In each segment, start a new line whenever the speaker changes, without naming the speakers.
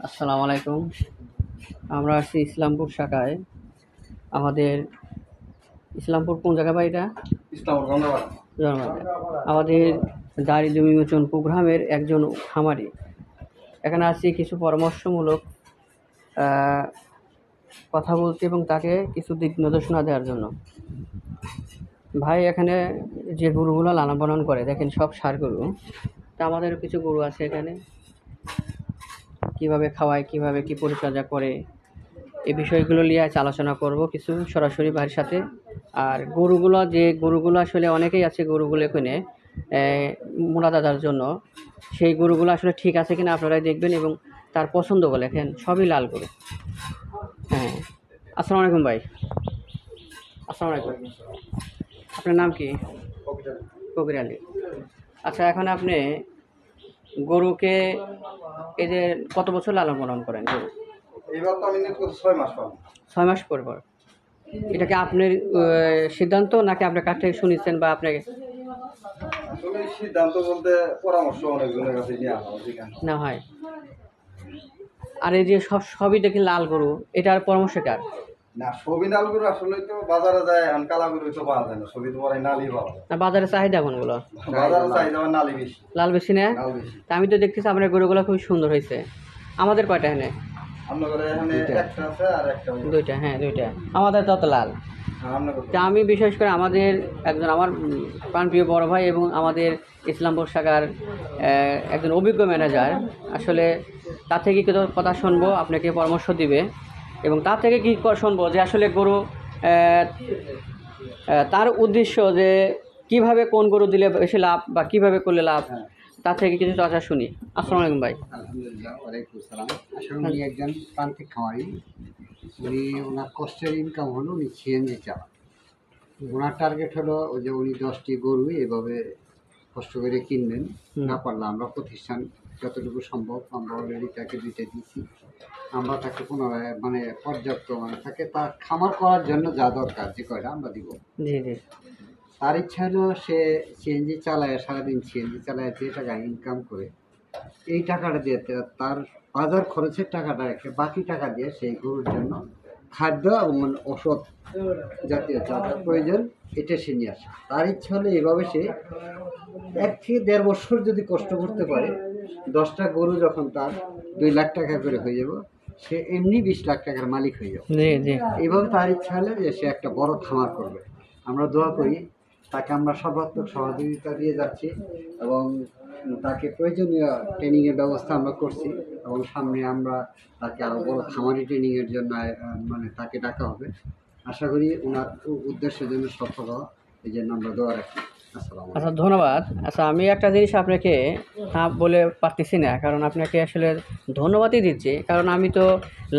আসসালামু আলাইকুম। আমরা আসছি ইসলামপুর শাখায়। আমাদের ইসলামপুর কোন জায়গা ভাই এটা?
ইসলামপুর গঙ্গাবাদ।
জন্মবাড়ি। আমাদের দারিদ্র্য বিমোচন প্রোগ্রামের একজন খামারি। এখানে আসছি কিছু পরামর্শমূলক কথা বলতে এবং তাকে কিছু দিক নির্দেশনা দেওয়ার জন্য। ভাই এখানে যে গরুগুলো লালন পালন করে দেখেন সব ষাঁড় গরু। তা আমাদেরও কিছু গরু আছে এখানে, কীভাবে খাওয়ায়, কীভাবে কী পরিচর্যা করে, এই বিষয়গুলো নিয়ে আজ আলোচনা করব কিছু সরাসরি ভাইয়ের সাথে। আর গরুগুলো আসলে অনেকেই আছে গরুগুলো এখানে মোনা দাদার জন্য, সেই গরুগুলো আসলে ঠিক আছে কিনা আপনারাই দেখবেন এবং তার পছন্দ বলে লেখেন, সবই লাল গরু। হ্যাঁ, আসসালামু আলাইকুম ভাই। আসসালামু আলাইকুম। আপনার নাম কি? কবির আলী। আচ্ছা, এখন আপনি গরুকে এই যে কত বছর লালন পালন করেন গরু?
এইবার তো আমি নিয়ে 6 মাস পাবো।
6 মাস পর পর। এটা কি আপনার সিদ্ধান্ত নাকি আপনার কাছ থেকে শুনেছেন বা আপনাকে?
আসলে সিদ্ধান্ত বলতে পরামর্শ অনেকজনের কাছে
না হয়। আর এই যে সবই দেখি লাল গরু, এটার পরামর্শ কার?
না, সবই নাল গরু আসলে তো বাজারে যায়, এখন কালা গরু তো পাওয়া যায় না, সবই তো পরে নালই পাওয়া যায়।
না, বাজারে চাহিদা কোনগুলো?
বাজারে চাহিদা আমার নালই বেশি।
লাল বেশি না?
নাল বেশি।
তা আমি তো দেখতেছি আপনার গরুগুলো খুব সুন্দর হয়েছে। আমাদের কয়টা এখানে?
আপনাদের এখানে একটা আছে আর একটা
দুইটা। হ্যাঁ, দুইটা। আমাদের তত লাল। তা আমি বিশেষ করে আমার প্রাণপ্রিয় বড় ভাই এবং আমাদের ইসলামপুর শাখার একজন অভিজ্ঞ ম্যানেজার, আসলে তার থেকে কিছু কথা শুনবো, আপনাকে পরামর্শ দিবে এবং তার থেকে কী শুনবো যে আসলে গরু তার উদ্দেশ্য যে কিভাবে কোন গরু দিলে বেশি লাভ বা কিভাবে করলে লাভ, তার থেকে কিছু চর্চা শুনি। আসসালামু আলাইকুম ভাই।
আলহামদুলিল্লাহ, ওয়ালাইকুম আসসালাম। আসলে উনি একজন প্রান্তিক খামারি। ওনার কষ্টের ইনকাম হলো উনি সিএনজি চালান। ওনার টার্গেট হলো ওই যে উনি 10টি গরু এভাবে কষ্ট করে কিনবেন। না পারলে আমরা প্রতিষ্ঠান যতটুকু সম্ভব আমরা অলরেডি তাকে দিতে দিয়েছি। আমরা তাকে পুনরায় পর্যাপ্ত তাকে তার খামার করার জন্য যা দরকার যে কয়টা আমরা দিব।
জি জি।
তার ইচ্ছা হলো সে সিএনজি চালায়, সারাদিন সিএনজি চালায় যে টাকা ইনকাম করে এই টাকাটা দিয়ে তার বাজার খরচের টাকাটা রেখে বাকি টাকা দিয়ে সেই গরুর জন্য খাদ্য এবং ওষুধ জাতীয় যা যা প্রয়োজন এটা সে নিয়ে আসে। তার ইচ্ছা হলে এভাবে সে 1 থেকে 1.5 বছর যদি কষ্ট করতে পারে, 10টা গরু যখন তার 2 লাখ টাকা করে হয়ে যাব, সে এমনি 20 লাখ টাকার মালিক হয়ে যাবে। এইভাবে তার ইচ্ছা হলে যে সে একটা বড় খামার করবে। আমরা দোয়া করি তাকে, আমরা সর্বাত্মক সহযোগিতা দিয়ে যাচ্ছি এবং তাকে প্রয়োজনীয় ট্রেনিংয়ের ব্যবস্থা আমরা করছি এবং সামনে আমরা তাকে আরও বড় খামারি ট্রেনিংয়ের জন্য তাকে ডাকা হবে। আশা করি ওনার উদ্দেশ্যের জন্য সফল হওয়া, এই জন্য আমরা দোয়া রাখি।
আচ্ছা, ধন্যবাদ। আচ্ছা, আমি একটা জিনিস আপনাকে বলে পারতেছি না, কারণ আপনাকে আসলে ধন্যবাদই দিচ্ছি, কারণ আমি তো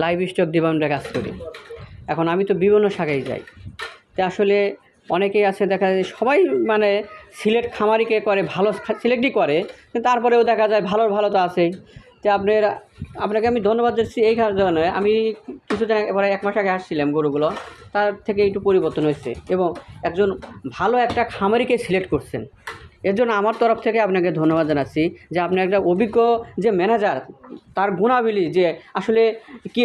লাইভ স্টক ডিপার্টমেন্টে কাজ করি। এখন আমি তো বিভিন্ন শাখায় যাই, তো আসলে অনেকেই আছে দেখা যায় সবাই সিলেক্ট খামারিকে করে, ভালো সিলেক্টই করে, কিন্তু তারপরেও দেখা যায় ভালো ভালো তো আছেই। তো আপনাকে আমি ধন্যবাদ দিচ্ছি এই কারণে, আমি কিছুদিন এবারে 1 মাস আগে আসছিলাম গরুগুলো, তার থেকে একটু পরিবর্তন হয়েছে এবং একজন ভালো একটা খামারিকে সিলেক্ট করছেন। এর জন্য আমার তরফ থেকে আপনাকে ধন্যবাদ জানাচ্ছি যে আপনি একটা অভিজ্ঞ যে ম্যানেজার, তার গুণাবলী যে আসলে কি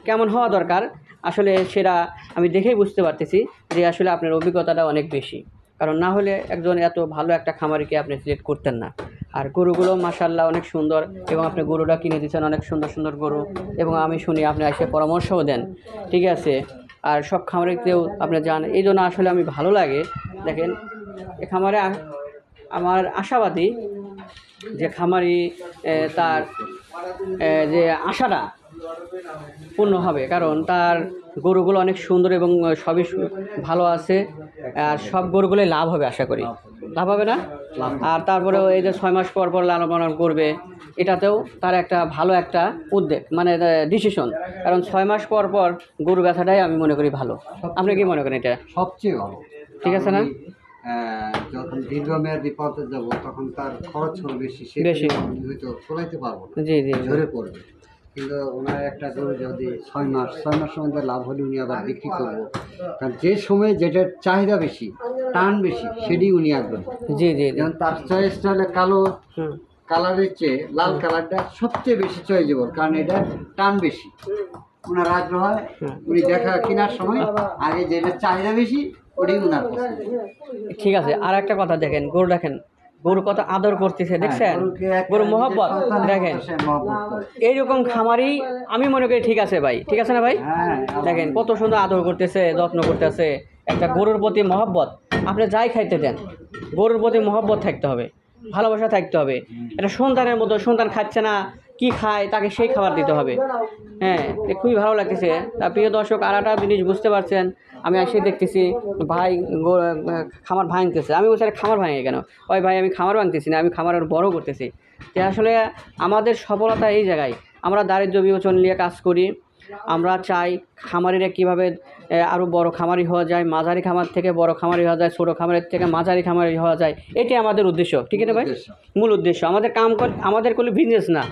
কেমন হওয়া দরকার, আসলে সেটা আমি দেখেই বুঝতে পারতেছি যে আসলে আপনার অভিজ্ঞতাটা অনেক বেশি, কারণ না হলে একজন এত ভালো একটা খামারিকে আপনি সিলেক্ট করতেন না। আর গরুগুলো মাশাআল্লাহ অনেক সুন্দর এবং আপনি গরুটা কিনে দিচ্ছেন, অনেক সুন্দর সুন্দর গরু, এবং আমি শুনি আপনি এসে পরামর্শও দেন, ঠিক আছে। আর সব খামারিতেও আপনি যান, এই জন্য আসলে আমি ভালো লাগে। দেখেন, এ খামারে আমার আশাবাদী যে খামারি তার যে আশাটা পূর্ণ হবে, কারণ তার গরুগুলো অনেক সুন্দর এবং সবই ভালো আছে। আর সব গরুগুলোই লাভ হবে, আশা করি লাভ হবে না। আর তারপরেও এই যে 6 মাস পর পর লালন পালন করবে, এটাতেও তার একটা ভালো একটা উদ্যোগ, ডিসিশন, কারণ 6 মাস পর পর গরু ব্যথাটাই আমি মনে করি ভালো। আপনি কি মনে করেন? এটা
সবচেয়ে ভালো,
ঠিক আছে না?
যখন দীর্ঘমেয়াদী পথে যাব তখন তার খরচ হবে বেশি,
বেশি
হয়তো চলাইতে পারবো না,
জি জি,
ঝরে পড়বে। কিন্তু ওনার একটা গরু যদি 6 মাসের মধ্যে লাভ হলে উনি আবার বিক্রি করবো, কারণ যে সময় যেটার চাহিদা বেশি, টান বেশি, সেটি উনি আগ্রহী।
জি জি,
যেমন তার চয়েসটা হলে কালো কালারের চেয়ে লাল কালারটা সবচেয়ে বেশি চয়েজেবল, কারণ এটা টান বেশি। ওনার আগ্রহ হয়, উনি দেখা কেনার সময় আগে যেটা চাহিদা বেশি ওটাই ওনার পছন্দ।
ঠিক আছে, আর একটা কথা দেখেন, গরু দেখেন, গরু কত আদর করতেছে, দেখছেন
গরুকে একটা
গরু মহব্বত
সন্তানের
দেখেন।
মতো সে মহব্বত করে।
এইরকম খামারই আমি মনে করি ঠিক আছে ভাই, ঠিক আছে না ভাই?
হ্যাঁ,
দেখেন কত সুন্দর আদর করতেছে, যত্ন করতেছে। একটা গরুর প্রতি মহব্বত, আপনি যাই খাইতে দেন, গরুর প্রতি মহব্বত থাকতে হবে, ভালোবাসা থাকতে হবে। এটা সন্তানের মতো, সন্তান খাচ্ছে না, কি খায় তাকে সেই খাবার দিতে হবে। হ্যাঁ, খুবই ভালো লাগতেছে। তা প্রিয় দর্শক, আর একটা জিনিস বুঝতে পারছেন, আমি এসে দেখতেছি ভাই খামার ভাঙতেছে। আমি বলছি আরে খামার ভাঙে কেন? ওই ভাই আমি খামার ভাঙতেছি না, আমি খামার আরও বড়ো করতেছি। তো আসলে আমাদের সফলতা এই জায়গায়, আমরা দারিদ্র্য বিমোচন নিয়ে কাজ করি। আমরা চাই খামারিরা কীভাবে আরও বড় খামারি হওয়া যায়, মাঝারি খামার থেকে বড় খামারি হওয়া যায়, ছোটো খামারের থেকে মাঝারি খামারি হওয়া যায়। এটাই আমাদের উদ্দেশ্য, ঠিক আছে ভাই? মূল উদ্দেশ্য আমাদের আমাদের কোনো বিজনেস না।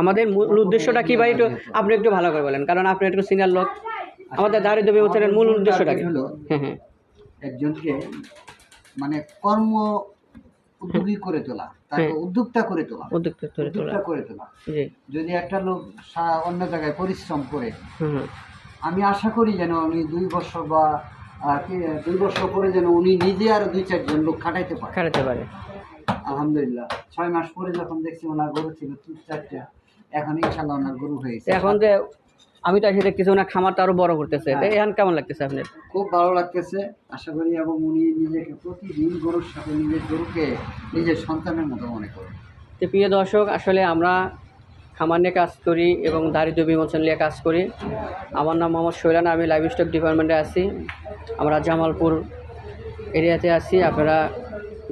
আমাদের মূল উদ্দেশ্যটা কী ভাই, একটু আপনি একটু ভালো করে বলেন, কারণ আপনি একটু সিনিয়র লোক। আমাদের দারিদ্র্য বিমোচনের মূল উদ্দেশ্যটা কি?
হলো
হ্যাঁ,
একজনকে মানে কর্ম উদ্যোগী করে তোলা, তাকে উদ্যোক্তা করে তোলা, উদ্যোক্তা করে তোলা।
জি,
যদি একটা লোক অন্য জায়গায় পরিশ্রম করে,
হুম,
আমি আশা করি যেন উনি 2 বছর বা 2 বছর পরে যেন উনি নিজে আর 2-4 জন লোক খাটাইতে পারে।
খাটাতে পারে।
আলহামদুলিল্লাহ 6 মাস পরে যখন দেখছি ওনার গরু ছিল 3-4টা, এখন ইনশাল্লাহ ওনার গরু হয়েছে।
এখন যে আমি তো এসে দেখতেছি ওনার খামারটা আরও বড় করতেছে, তো এখন কেমন লাগতেছে আপনার?
খুব ভালো লাগতেছে আশা করি, এবং উনি নিজেকে প্রতিদিন গরুর সাথে নিজের গরুকে নিজের সন্তানের মতো মনে করেন।
তো প্রিয় দর্শক, আসলে আমরা খামার নিয়ে কাজ করি এবং দারিদ্র্য বিমোচন নিয়ে কাজ করি। আমার নাম মোহাম্মদ শৈলান, আমি লাইভ স্টক ডিপার্টমেন্টে আছি। আমরা জামালপুর এরিয়াতে আছি। আপনারা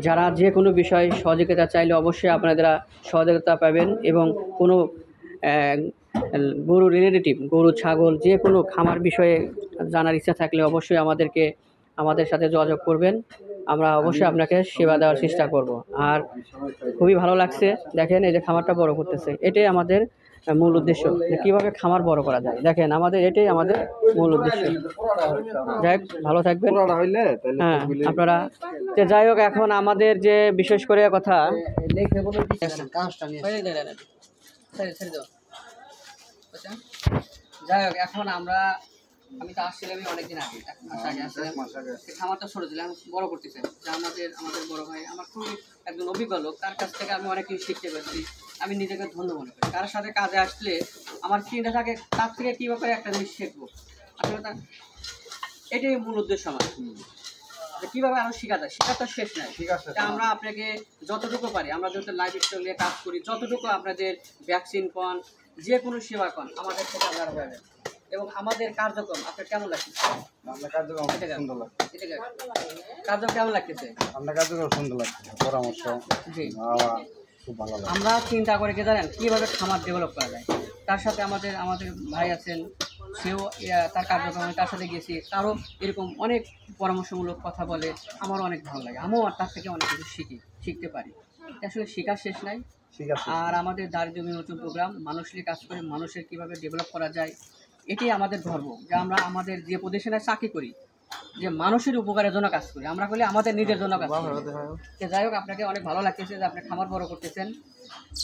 যারা যে কোনো বিষয় সহযোগিতা চাইলে অবশ্যই আপনারা সহযোগিতা পাবেন, এবং কোনো গরু রিলেটিভ, গরু ছাগল যে কোনো খামার বিষয়ে জানার ইচ্ছা থাকলে অবশ্যই আমাদের সাথে যোগাযোগ করবেন। আমরা অবশ্যই আপনাকে সেবা দেওয়ার চেষ্টা করব। আর খুবই ভালো লাগছে, দেখেন এই যে খামারটা বড় করতেছে, এটাই আমাদের মূল উদ্দেশ্য, যে কীভাবে খামার বড় করা যায়। দেখেন এটাই আমাদের মূল উদ্দেশ্য। যাই হোক, ভালো থাকবেন। হ্যাঁ, আপনারা তো যাই হোক, এখন আমাদের যে বিশেষ করে কথা যাই হোক, এখন আমি তো আসছিলাম অনেকদিন আগে, 1 মাস আগে আসছিলাম। খামারটা ছোট ছিলাম, বড় করতেছে। আমাদের বড় ভাই আমার খুবই একজন অভিজ্ঞ লোক, তার কাছ থেকে আমি অনেক কিছু শিখতে পারছি। আমি নিজেকে ধন্য মনে করি। কারোর সাথে কাজে আসলে আমার চিন্তা থাকে তার থেকে কী ব্যাপারে একটা জিনিস শিখবো। আসলে এটাই মূল উদ্দেশ্য আমার, যে কীভাবে আরও শেখা যায়। শেখা তো শেষ নাই। তা আমরা আপনাকে যতটুকু পারি, আমরা যত লাইফ স্টাইল নিয়ে কাজ করি, যতটুকু আপনাদের ভ্যাকসিন পান, যে কোনো সেবা পান, আমাদের থেকে আপনারা পাবেন। এবং আমাদের কার্যক্রম আপনার কেমন লাগছে? কার্যক্রম কেমন লাগতেছে?
আপনার কার্যক্রম সুন্দর লাগছে, পরামর্শ
জি,
খুব ভালো লাগে।
আমরা চিন্তা করে কি জানেন, কীভাবে খামার ডেভেলপ করা যায়। তার সাথে আমাদের ভাই আছেন, সেও তার কার্যক্রমে তার সাথে গেছি, তারও এরকম অনেক পরামর্শমূলক কথা বলে, আমারও অনেক ভালো লাগে। আমিও তার থেকে অনেক কিছু শিখতে পারি। আসলে শেখার শেষ নাই। আর আমাদের দারিদ্র্য বিমোচন প্রোগ্রাম মানুষ নিয়ে কাজ করে, মানুষের কীভাবে ডেভেলপ করা যায়, এটাই আমাদের ধর্ম। যে আমরা আমাদের যে প্রতিষ্ঠানে চাকরি করি, যে মানুষের উপকারের জন্য কাজ করি, আমরা করলে আমাদের নিজের জন্য কাজ করি। যাই হোক, আপনাকে অনেক ভালো লাগতেছে যে আপনি খামার বড় করতেছেন,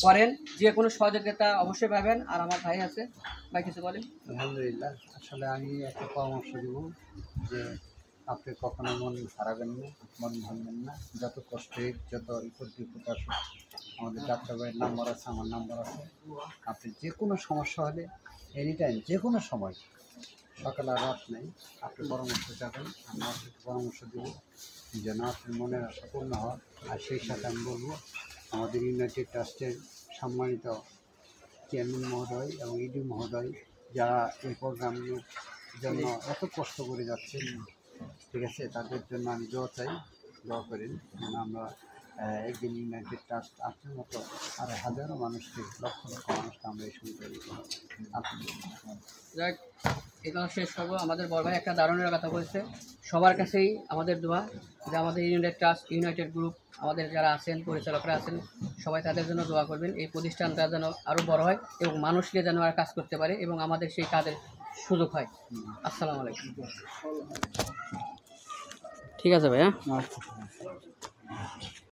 করেন, যে কোনো সহযোগিতা অবশ্যই পাবেন। আর আমার ভাই আছে, ভাই কিছু বলেন।
আলহামদুলিল্লাহ, আসলে আমি একটা পরামর্শ দেব যে আপনি কখনো মন হারাবেন না, মন ভাঙবেন না। যত কষ্ট হোক, যত বিপদ আসুক, আমাদের ডাক্তার ভাইয়ের নাম্বার আছে, আমার নাম্বার আছে। আপনি যে কোনো সমস্যা হলে এনি টাইম, যে কোনো সময়, সকাল আর রাত নেই, আপনি পরামর্শ চাবেন, আমি আপনাকে পরামর্শ দেবো যেন আপনার মনের আশা পূর্ণ হয়। আর সেই সাথে আমি বলবো, আমাদের ইউনাইটেড ট্রাস্টের সম্মানিত চেয়ারম্যান মহোদয় এবং ইডি মহোদয়, যারা এই প্রোগ্রামের জন্য এত কষ্ট করে যাচ্ছে, ঠিক আছে, তাদের জন্য আমি দোয়া চাই, দোয়া করেন যেন আমরা একদিন ইউনাইটেড ট্রাস্ট আপনার মতো আর হাজারো মানুষকে, লক্ষ লক্ষ মানুষকে আমরা এই সুবিধা দিতে পারি।
যাক, এটা শেষ করবো। আমাদের বড় ভাই একটা দারুণের কথা বলছে, সবার কাছেই আমাদের দোয়া যে আমাদের ইউনাইটেড ট্রাস্ট, ইউনাইটেড গ্রুপ, আমাদের যারা আছেন, পরিচালকরা আছেন, সবাই তাদের জন্য দোয়া করবেন। এই প্রতিষ্ঠানটা যেন আরও বড় হয় এবং মানুষকে যেন আর কাজ করতে পারে এবং আমাদের সেই কাজের সুযোগ হয়। আসসালামু আলাইকুম। ঠিক আছে ভাই, হ্যাঁ।